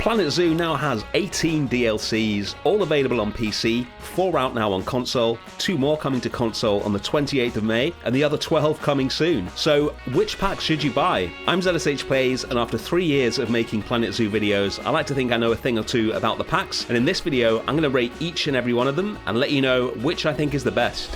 Planet Zoo now has 18 DLCs, all available on PC, 4 out now on console, 2 more coming to console on the 28th of May, and the other 12 coming soon. So, which pack should you buy? I'm ZSH Plays, and after 3 years of making Planet Zoo videos, I like to think I know a thing or two about the packs, and in this video, I'm going to rate each and every one of them, and let you know which I think is the best.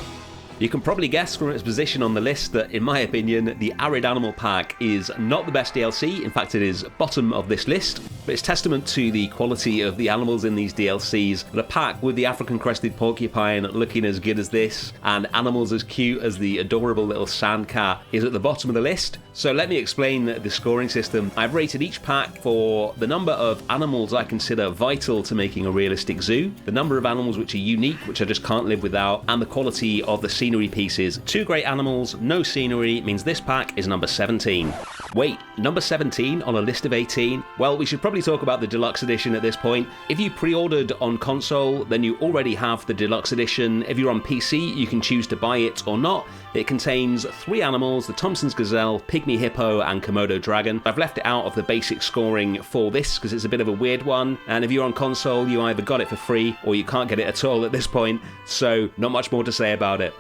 You can probably guess from its position on the list that, in my opinion, the Arid Animal Pack is not the best DLC. In fact, it is bottom of this list, but it's testament to the quality of the animals in these DLCs that a pack with the African crested porcupine looking as good as this, and animals as cute as the adorable little sand cat, is at the bottom of the list. So let me explain the scoring system. I've rated each pack for the number of animals I consider vital to making a realistic zoo, the number of animals which are unique, which I just can't live without, and the quality of the scenery pieces. 2 great animals, no scenery means this pack is number 17. Wait, number 17 on a list of 18? Well, we should probably talk about the Deluxe Edition at this point. If you pre-ordered on console, then you already have the Deluxe Edition. If you're on PC, you can choose to buy it or not. It contains 3 animals, the Thompson's Gazelle, Pygmy Hippo, and Komodo Dragon. I've left it out of the basic scoring for this because it's a bit of a weird one, and if you're on console, you either got it for free or you can't get it at all at this point, so not much more to say about it.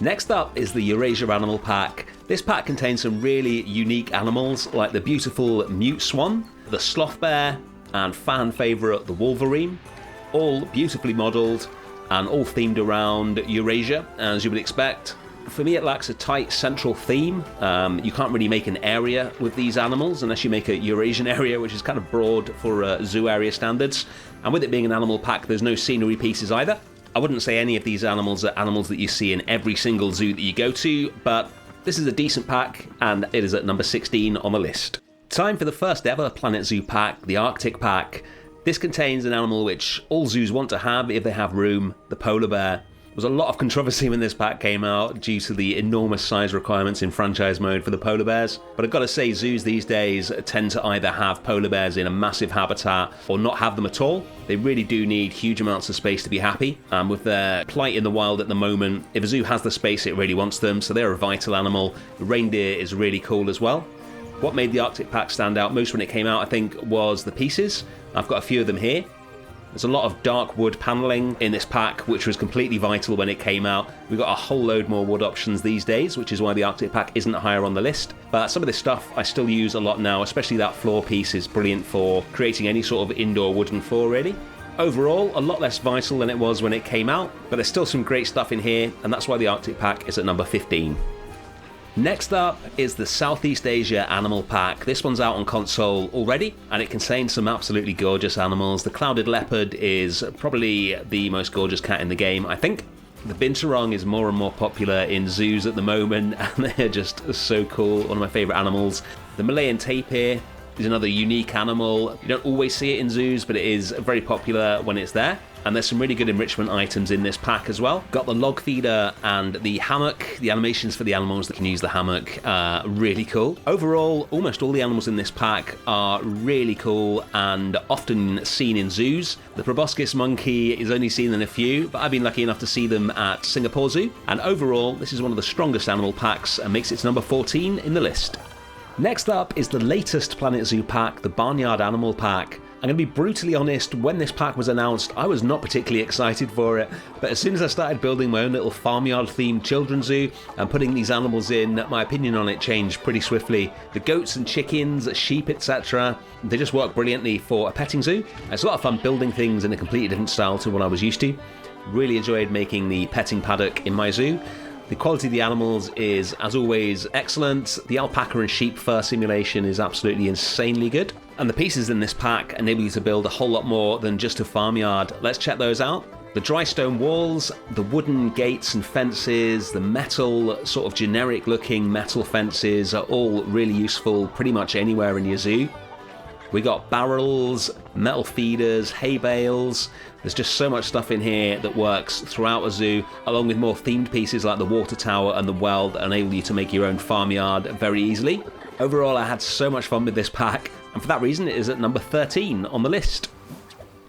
Next up is the Eurasia Animal Pack. This pack contains some really unique animals like the beautiful mute swan, the sloth bear, and fan favourite the wolverine, all beautifully modelled and all themed around Eurasia, as you would expect. For me, it lacks a tight central theme. You can't really make an area with these animals unless you make a Eurasian area, which is kind of broad for zoo area standards. And with it being an animal pack, there's no scenery pieces either. I wouldn't say any of these animals are animals that you see in every single zoo that you go to, but this is a decent pack, and it is at number 16 on the list. Time for the first ever Planet Zoo pack, the Arctic pack. This contains an animal which all zoos want to have if they have room, the polar bear. There was a lot of controversy when this pack came out due to the enormous size requirements in franchise mode for the polar bears, but I've got to say zoos these days tend to either have polar bears in a massive habitat or not have them at all. They really do need huge amounts of space to be happy, and with their plight in the wild at the moment, if a zoo has the space it really wants them, so they're a vital animal. The reindeer is really cool as well. What made the Arctic pack stand out most when it came out, I think, was the pieces. I've got a few of them here. There's a lot of dark wood panelling in this pack, which was completely vital when it came out. We've got a whole load more wood options these days, which is why the Arctic pack isn't higher on the list. But some of this stuff I still use a lot now, especially that floor piece is brilliant for creating any sort of indoor wooden floor, really. Overall, a lot less vital than it was when it came out, but there's still some great stuff in here, and that's why the Arctic pack is at number 15. Next up is the Southeast Asia Animal Pack. This one's out on console already, and it contains some absolutely gorgeous animals. The clouded leopard is probably the most gorgeous cat in the game, I think. The binturong is more and more popular in zoos at the moment, and they're just so cool. One of my favourite animals. The Malayan tapir is another unique animal. You don't always see it in zoos, but it is very popular when it's there. And there's some really good enrichment items in this pack as well. Got the log feeder and the hammock. The animations for the animals that can use the hammock are really cool. Overall, almost all the animals in this pack are really cool and often seen in zoos. The proboscis monkey is only seen in a few, but I've been lucky enough to see them at Singapore Zoo. And overall, this is one of the strongest animal packs and makes it to number 14 in the list. Next up is the latest Planet Zoo pack, the Barnyard Animal Pack. I'm going to be brutally honest, when this pack was announced, I was not particularly excited for it, but as soon as I started building my own little farmyard-themed children's zoo and putting these animals in, my opinion on it changed pretty swiftly. The goats and chickens, sheep, etc., they just work brilliantly for a petting zoo. It's a lot of fun building things in a completely different style to what I was used to. Really enjoyed making the petting paddock in my zoo. The quality of the animals is, as always, excellent. The alpaca and sheep fur simulation is absolutely insanely good. And the pieces in this pack enable you to build a whole lot more than just a farmyard. Let's check those out. The dry stone walls, the wooden gates and fences, the metal, sort of generic looking metal fences are all really useful pretty much anywhere in your zoo. We got barrels, metal feeders, hay bales. There's just so much stuff in here that works throughout a zoo, along with more themed pieces like the water tower and the well that enable you to make your own farmyard very easily. Overall, I had so much fun with this pack, and for that reason it is at number 13 on the list.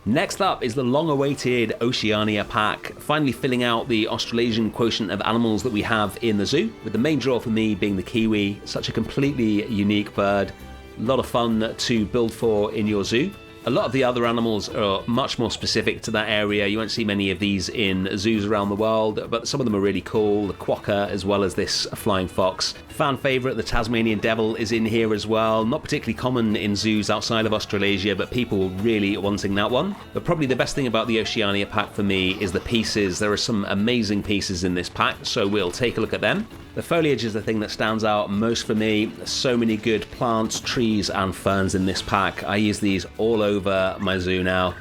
Next up is the long-awaited Oceania pack, finally filling out the Australasian quotient of animals that we have in the zoo, with the main draw for me being the kiwi, such a completely unique bird. A lot of fun to build for in your zoo. A lot of the other animals are much more specific to that area. You won't see many of these in zoos around the world, but some of them are really cool. The quokka, as well as this flying fox. Fan favourite, the Tasmanian devil, is in here as well. Not particularly common in zoos outside of Australasia, but people really wanting that one. But probably the best thing about the Oceania pack for me is the pieces. There are some amazing pieces in this pack, so we'll take a look at them. The foliage is the thing that stands out most for me. There's so many good plants, trees and ferns in this pack. I use these all over my zoo now.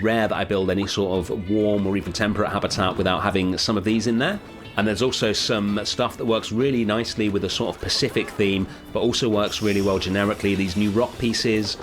Rare that I build any sort of warm or even temperate habitat without having some of these in there. And there's also some stuff that works really nicely with a sort of Pacific theme, but also works really well generically. These new rock pieces,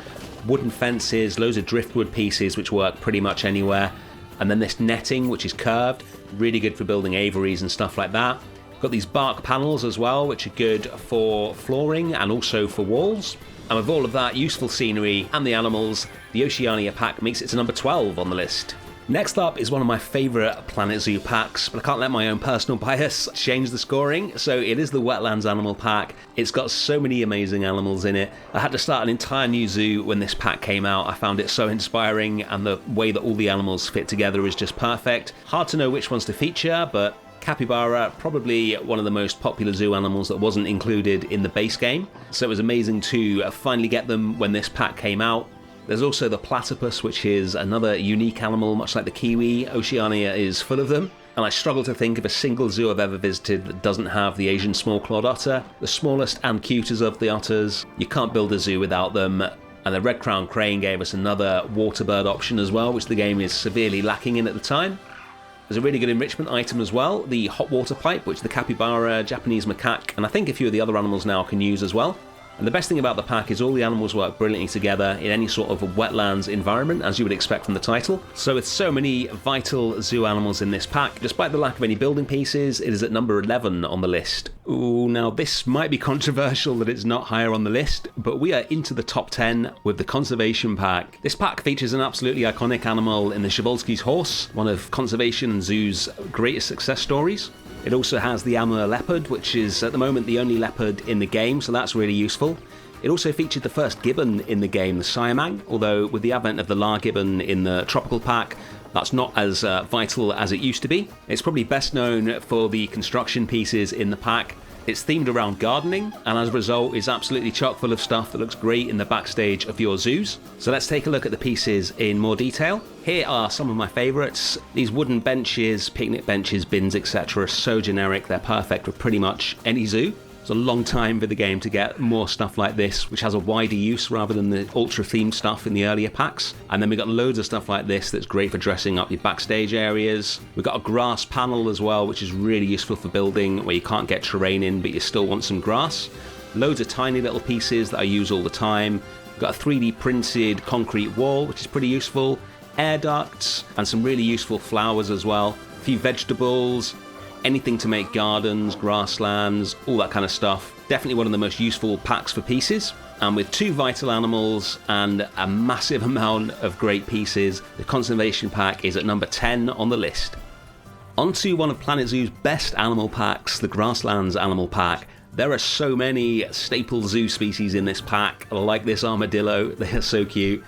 wooden fences, loads of driftwood pieces which work pretty much anywhere. And then this netting which is curved, really good for building aviaries and stuff like that. Got these bark panels as well, which are good for flooring and also for walls. And with all of that useful scenery and the animals, the Oceania pack makes it to number 12 on the list. Next up is one of my favourite Planet Zoo packs, but I can't let my own personal bias change the scoring, so it is the Wetlands animal pack. It's got so many amazing animals in it. I had to start an entire new zoo when this pack came out. I found it so inspiring, and the way that all the animals fit together is just perfect. Hard to know which ones to feature, but capybara, probably one of the most popular zoo animals that wasn't included in the base game, so it was amazing to finally get them when this pack came out. There's also the platypus, which is another unique animal, much like the kiwi. Oceania is full of them, and I struggle to think of a single zoo I've ever visited that doesn't have the Asian small-clawed otter, the smallest and cutest of the otters. You can't build a zoo without them. And the red-crowned crane gave us another water bird option as well, which the game is severely lacking in at the time. There's a really good enrichment item as well, the hot water pipe, which the capybara, Japanese macaque, and I think a few of the other animals now can use as well. And the best thing about the pack is all the animals work brilliantly together in any sort of a wetlands environment, as you would expect from the title. So with so many vital zoo animals in this pack, despite the lack of any building pieces, it is at number 11 on the list. Ooh, now this might be controversial that it's not higher on the list, but we are into the top 10 with the conservation pack. This pack features an absolutely iconic animal in the Przewalski's horse, one of Conservation Zoo's greatest success stories. It also has the Amur leopard, which is at the moment the only leopard in the game, so that's really useful. It also featured the first gibbon in the game, the siamang, although with the advent of the Lar gibbon in the tropical pack, that's not as vital as it used to be. It's probably best known for the construction pieces in the pack. It's themed around gardening, and as a result is absolutely chock full of stuff that looks great in the backstage of your zoos. So let's take a look at the pieces in more detail. Here are some of my favourites. These wooden benches, picnic benches, bins, etc. are so generic, they're perfect for pretty much any zoo. It's a long time for the game to get more stuff like this, which has a wider use rather than the ultra-themed stuff in the earlier packs. And then we've got loads of stuff like this that's great for dressing up your backstage areas. We've got a grass panel as well, which is really useful for building where you can't get terrain in, but you still want some grass. Loads of tiny little pieces that I use all the time. We've got a 3D printed concrete wall, which is pretty useful. Air ducts, and some really useful flowers as well. A few vegetables. Anything to make gardens, grasslands, all that kind of stuff. Definitely one of the most useful packs for pieces. And with 2 vital animals and a massive amount of great pieces, the conservation pack is at number 10 on the list. On to one of Planet Zoo's best animal packs, the Grasslands animal pack. There are so many staple zoo species in this pack, like this armadillo. They are so cute.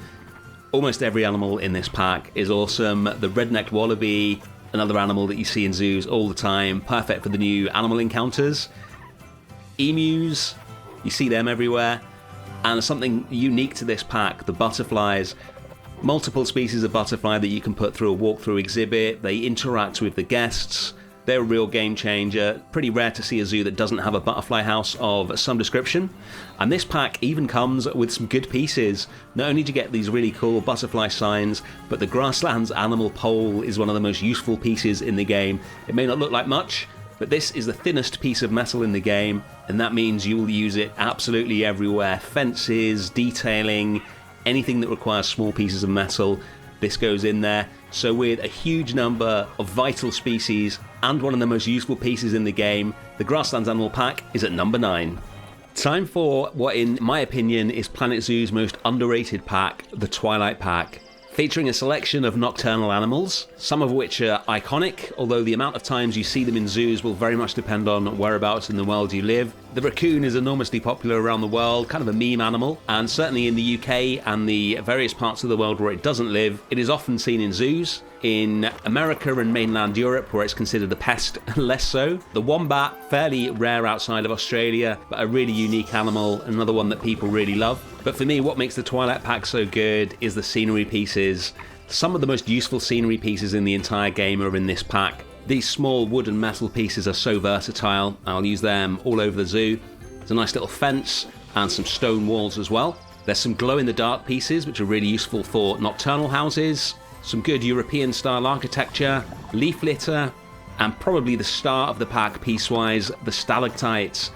Almost every animal in this pack is awesome. The red-necked wallaby, another animal that you see in zoos all the time, perfect for the new animal encounters. Emus, you see them everywhere. And something unique to this pack, the butterflies. Multiple species of butterfly that you can put through a walkthrough exhibit. They interact with the guests. They're a real game changer. Pretty rare to see a zoo that doesn't have a butterfly house of some description. And this pack even comes with some good pieces. Not only do you get these really cool butterfly signs, but the Grasslands animal pole is one of the most useful pieces in the game. It may not look like much, but this is the thinnest piece of metal in the game, and that means you will use it absolutely everywhere. Fences, detailing, anything that requires small pieces of metal, this goes in there. So with a huge number of vital species and one of the most useful pieces in the game, the Grasslands Animal Pack is at number 9. Time for what in my opinion is Planet Zoo's most underrated pack, the Twilight Pack. featuring a selection of nocturnal animals, some of which are iconic, although the amount of times you see them in zoos will very much depend on whereabouts in the world you live. The raccoon is enormously popular around the world, kind of a meme animal, and certainly in the UK and the various parts of the world where it doesn't live, it is often seen in zoos. In America and mainland Europe, where it's considered a pest, less so. The wombat, fairly rare outside of Australia, but a really unique animal, another one that people really love. But for me, what makes the Twilight pack so good is the scenery pieces. Some of the most useful scenery pieces in the entire game are in this pack. These small wood and metal pieces are so versatile. I'll use them all over the zoo. There's a nice little fence and some stone walls as well. There's some glow-in-the-dark pieces, which are really useful for nocturnal houses. Some good European-style architecture, leaf litter, and probably the star of the pack piece-wise, the stalactites.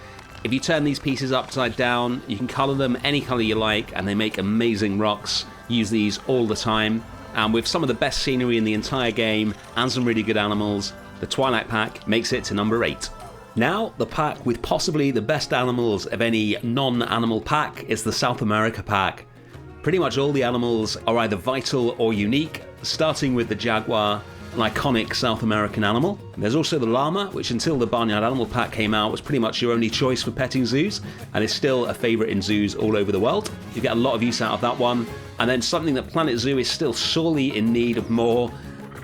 If you turn these pieces upside down, you can colour them any colour you like, and they make amazing rocks. Use these all the time. And with some of the best scenery in the entire game, and some really good animals, the Twilight pack makes it to number 8. Now, the pack with possibly the best animals of any non-animal pack is the South America pack. Pretty much all the animals are either vital or unique, starting with the jaguar, an iconic South American animal. There's also the llama, which until the Barnyard Animal Pack came out was pretty much your only choice for petting zoos, and is still a favourite in zoos all over the world. You get a lot of use out of that one. And then something that Planet Zoo is still sorely in need of more,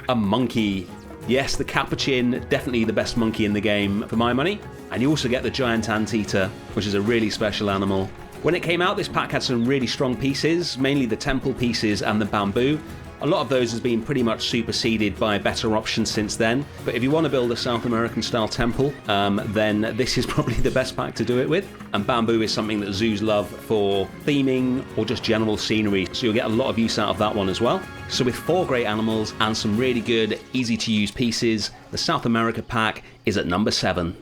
a monkey. Yes, the capuchin, definitely the best monkey in the game for my money. And you also get the giant anteater, which is a really special animal. When it came out, this pack had some really strong pieces, mainly the temple pieces and the bamboo. A lot of those has been pretty much superseded by better options since then. But if you want to build a South American style temple, then this is probably the best pack to do it with. And bamboo is something that zoos love for theming or just general scenery, so you'll get a lot of use out of that one as well. So with 4 great animals and some really good, easy to use pieces, the South America pack is at number 7.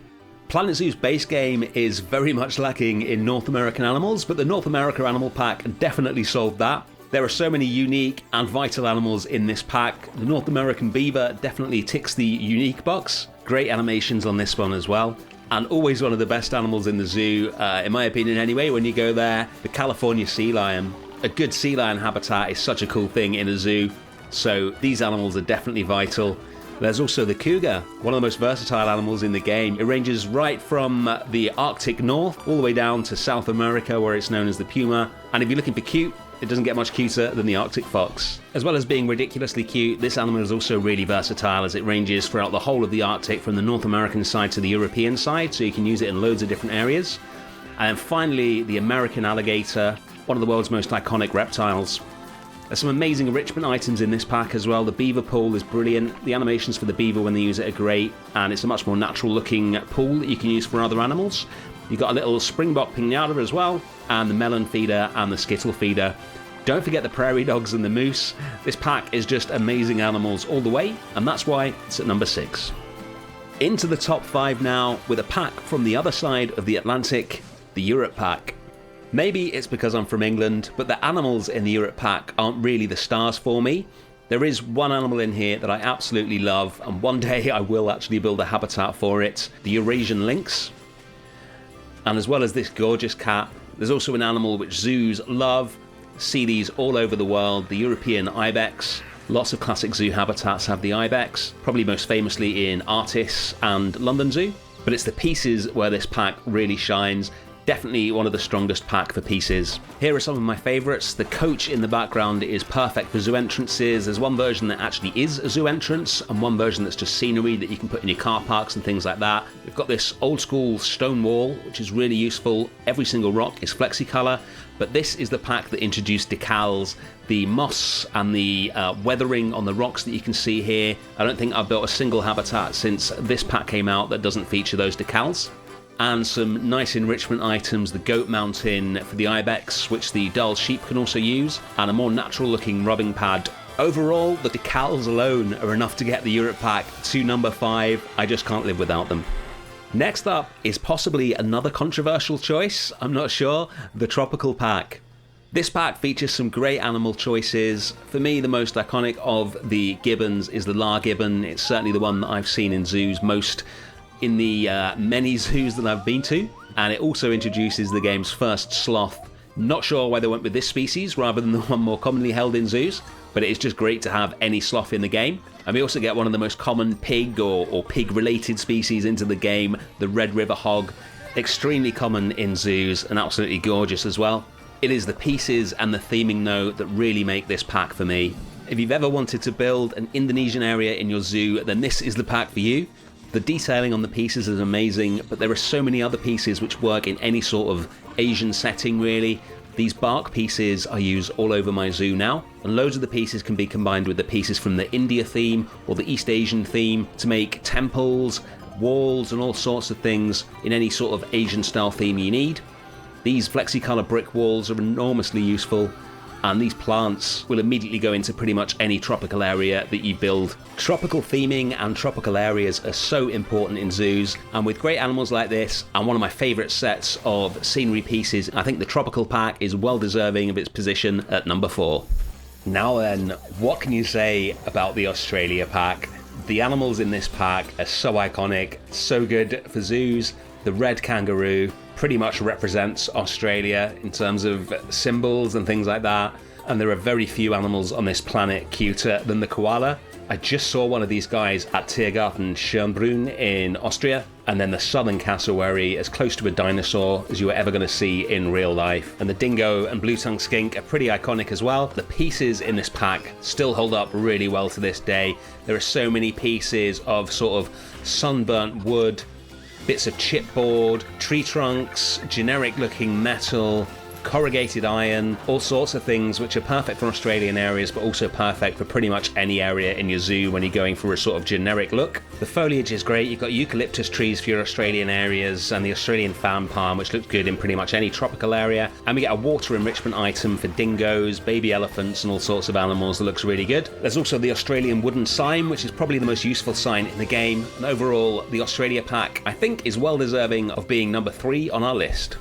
Planet Zoo's base game is very much lacking in North American animals, but the North America Animal Pack definitely solved that. There are so many unique and vital animals in this pack. The North American beaver definitely ticks the unique box. Great animations on this one as well. And always one of the best animals in the zoo, in my opinion anyway, when you go there, the California sea lion. A good sea lion habitat is such a cool thing in a zoo, so these animals are definitely vital. There's also the cougar, one of the most versatile animals in the game. It ranges right from the Arctic North all the way down to South America, where it's known as the puma. And if you're looking for cute, it doesn't get much cuter than the Arctic fox. As well as being ridiculously cute, this animal is also really versatile, as it ranges throughout the whole of the Arctic from the North American side to the European side, so you can use it in loads of different areas. And then finally, the American alligator, one of the world's most iconic reptiles. There's some amazing enrichment items in this pack as well. The beaver pool is brilliant. The animations for the beaver when they use it are great, and it's a much more natural looking pool that you can use for other animals. You've got a little springbok piñata as well, and the melon feeder and the skittle feeder. Don't forget the prairie dogs and the moose. This pack is just amazing animals all the way, and that's why it's at number 6. Into the top 5 now, with a pack from the other side of the Atlantic, the Europe pack. Maybe it's because I'm from England, but the animals in the Europe pack aren't really the stars for me. There is one animal in here that I absolutely love, and one day I will actually build a habitat for it, the Eurasian lynx. And as well as this gorgeous cat, there's also an animal which zoos love. See these all over the world, the European ibex. Lots of classic zoo habitats have the ibex, probably most famously in Artis and London Zoo. But it's the pieces where this pack really shines. Definitely one of the strongest pack for pieces. Here are some of my favourites. The coach in the background is perfect for zoo entrances. There's one version that actually is a zoo entrance, and one version that's just scenery that you can put in your car parks and things like that. We've got this old school stone wall, which is really useful. Every single rock is flexicolour, but this is the pack that introduced decals, the moss and the weathering on the rocks that you can see here. I don't think I've built a single habitat since this pack came out that doesn't feature those decals. And some nice enrichment items, the goat mountain for the ibex, which the dull sheep can also use, and a more natural looking rubbing pad. Overall, the decals alone are enough to get the Europe pack to number 5. I just can't live without them. Next up is possibly another controversial choice, I'm not sure, the tropical pack. This pack features some great animal choices. For me, the most iconic of the gibbons is the Lar gibbon. It's certainly the one that I've seen in zoos most in the many zoos that I've been to, and it also introduces the game's first sloth Not sure why they went with this species rather than the one more commonly held in zoos, but it is just great to have any sloth in the game. And we also get one of the most common pig or pig-related species into the game, the Red River hog. Extremely common in zoos and absolutely gorgeous as well. It is the pieces and the theming though that really make this pack for me. If you've ever wanted to build an Indonesian area in your zoo, then this is the pack for you. The detailing on the pieces is amazing, but there are so many other pieces which work in any sort of Asian setting really. These bark pieces I use all over my zoo now, and loads of the pieces can be combined with the pieces from the India theme or the East Asian theme to make temples, walls and all sorts of things in any sort of Asian style theme you need. These flexi-color brick walls are enormously useful, and these plants will immediately go into pretty much any tropical area that you build. Tropical theming and tropical areas are so important in zoos, and with great animals like this and one of my favourite sets of scenery pieces, I think the tropical pack is well deserving of its position at number 4. Now then, what can you say about the Australia pack? The animals in this pack are so iconic, so good for zoos. The red kangaroo pretty much represents Australia in terms of symbols and things like that, and there are very few animals on this planet cuter than the koala. I just saw one of these guys at Tiergarten Schönbrunn in Austria, and then the southern cassowary, as close to a dinosaur as you were ever going to see in real life. And the dingo and blue-tongued skink are pretty iconic as well. The pieces in this pack still hold up really well to this day. There are so many pieces of sort of sunburnt wood, bits of chipboard, tree trunks, generic looking metal, corrugated iron, all sorts of things which are perfect for Australian areas but also perfect for pretty much any area in your zoo when you're going for a sort of generic look. The foliage is great. You've got eucalyptus trees for your Australian areas and the Australian fan palm, which looks good in pretty much any tropical area. And we get a water enrichment item for dingoes, baby elephants and all sorts of animals that looks really good. There's also the Australian wooden sign, which is probably the most useful sign in the game. And overall, the Australia pack I think is well deserving of being number 3 on our list.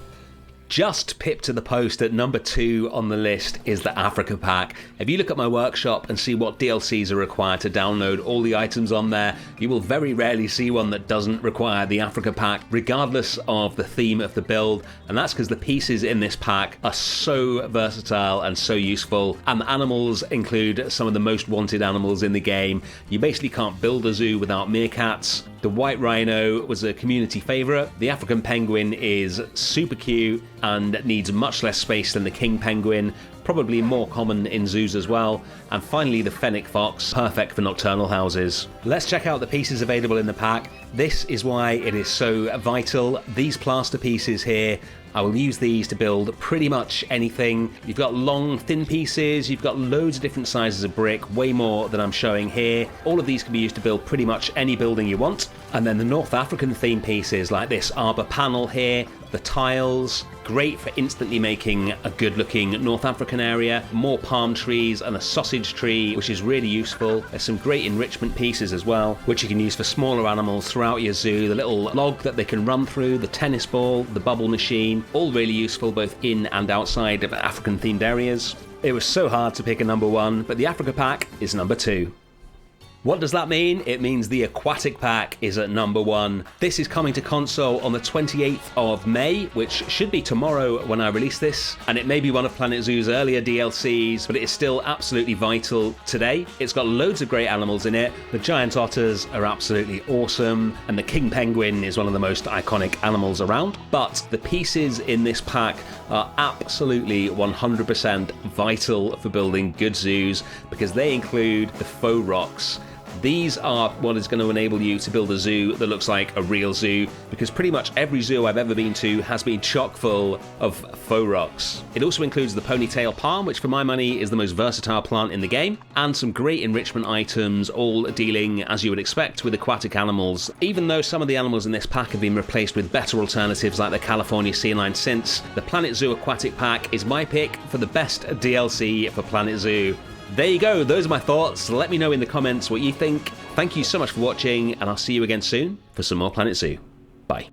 Just pipped to the post at number 2 on the list is the Africa pack. If you look at my workshop and see what DLCs are required to download all the items on there, you will very rarely see one that doesn't require the Africa pack, regardless of the theme of the build, and that's because the pieces in this pack are so versatile and so useful, and the animals include some of the most wanted animals in the game. You basically can't build a zoo without meerkats. The white rhino was a community favourite. The African penguin is super cute and needs much less space than the king penguin, probably more common in zoos as well. And finally the fennec fox, perfect for nocturnal houses. Let's check out the pieces available in the pack. This is why it is so vital. These plaster pieces here, I will use these to build pretty much anything. You've got long, thin pieces, you've got loads of different sizes of brick, way more than I'm showing here. All of these can be used to build pretty much any building you want. And then the North African theme pieces like this arbor panel here, the tiles, great for instantly making a good looking North African area, more palm trees and a sausage tree, which is really useful. There's some great enrichment pieces as well, which you can use for smaller animals throughout your zoo. The little log that they can run through, the tennis ball, the bubble machine, all really useful both in and outside of African themed areas. It was so hard to pick a number 1, but the Africa pack is number 2. What does that mean? It means the Aquatic pack is at number 1. This is coming to console on the 28th of May, which should be tomorrow when I release this, and it may be one of Planet Zoo's earlier DLCs, but it is still absolutely vital today. It's got loads of great animals in it. The giant otters are absolutely awesome, and the king penguin is one of the most iconic animals around. But the pieces in this pack are absolutely 100% vital for building good zoos, because they include the faux rocks. These are what is going to enable you to build a zoo that looks like a real zoo, because pretty much every zoo I've ever been to has been chock full of faux rocks. It also includes the ponytail palm, which for my money is the most versatile plant in the game, and some great enrichment items, all dealing, as you would expect, with aquatic animals. Even though some of the animals in this pack have been replaced with better alternatives like the California sea lion since, the Planet Zoo Aquatic pack is my pick for the best DLC for Planet Zoo. There you go, those are my thoughts. Let me know in the comments what you think. Thank you so much for watching, and I'll see you again soon for some more Planet Zoo. Bye.